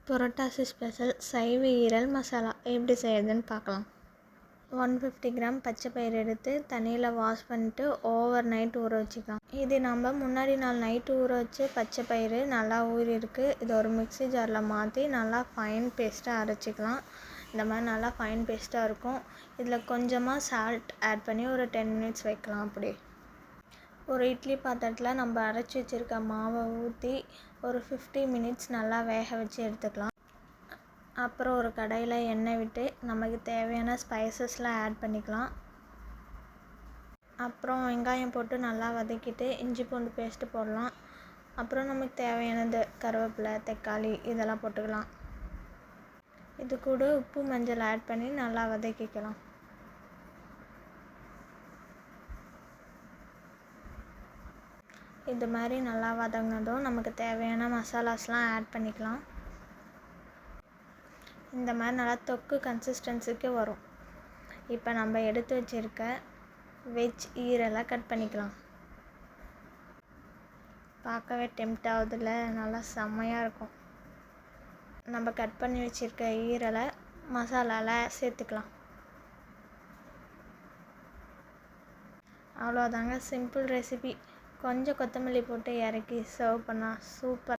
புரட்டாசி special சைவ ஈரல் மசாலா எப்படி செய்யறதுன்னு பார்க்கலாம். 150 கிராம் பச்சை பயிறு எடுத்து தண்ணியில் வாஷ் பண்ணிட்டு ஓவர் நைட் ஊற வச்சுக்கலாம். இது நம்ம முன்னாடி நாள் நைட்டு ஊற வச்சு பச்சை பயிறு நல்லா ஊறிருக்கு. இது ஒரு மிக்ஸி ஜாரில் மாற்றி நல்லா ஃபைன் பேஸ்ட்டாக அரைச்சிக்கலாம். இந்த மாதிரி நல்லா ஃபைன் பேஸ்ட்டாக இருக்கும். இதில் கொஞ்சமாக சால்ட் ஆட் பண்ணி ஒரு 10 மினிட்ஸ் வைக்கலாம். அப்படியே ஒரு இட்லி பாத்திரத்தில் நம்ம அரைச்சி வச்சுருக்க மாவை ஊற்றி ஒரு 50 மினிட்ஸ் நல்லா வேக வச்சு எடுத்துக்கலாம். அப்புறம் ஒரு கடாயில் எண்ணெய் விட்டு நமக்கு தேவையான ஸ்பைசஸ்லாம் ஆட் பண்ணிக்கலாம். அப்புறம் வெங்காயம் போட்டு நல்லா வதக்கிட்டு இஞ்சி பூண்டு பேஸ்ட்டு போடலாம். அப்புறம் நமக்கு தேவையானது கருவேப்பிலை, தக்காளி இதெல்லாம் போட்டுக்கலாம். இது கூட உப்பு மஞ்சள் ஆட் பண்ணி நல்லா வதக்கிக்கலாம். இது மாதிரி நல்லா வதங்கினதும் நமக்கு தேவையான மசாலாஸ்லாம் ஆட் பண்ணிக்கலாம். இந்த மாதிரி நல்லா தொக்கு கன்சிஸ்டன்சிக்கு வரும். இப்போ நம்ம எடுத்து வச்சுருக்க வெஜ் ஈரலை கட் பண்ணிக்கலாம். பார்க்கவே டெம்ப்ட் ஆகுதுல, நல்லா செம்மையாக இருக்கும். நம்ம கட் பண்ணி வச்சுருக்க ஈரலை மசாலாவில் சேர்த்துக்கலாம். அவ்வளோதாங்க, சிம்பிள் ரெசிபி. கொஞ்சம் கொத்தமல்லி போட்டு இறக்கி சர்வ் பண்ணால் சூப்பர்.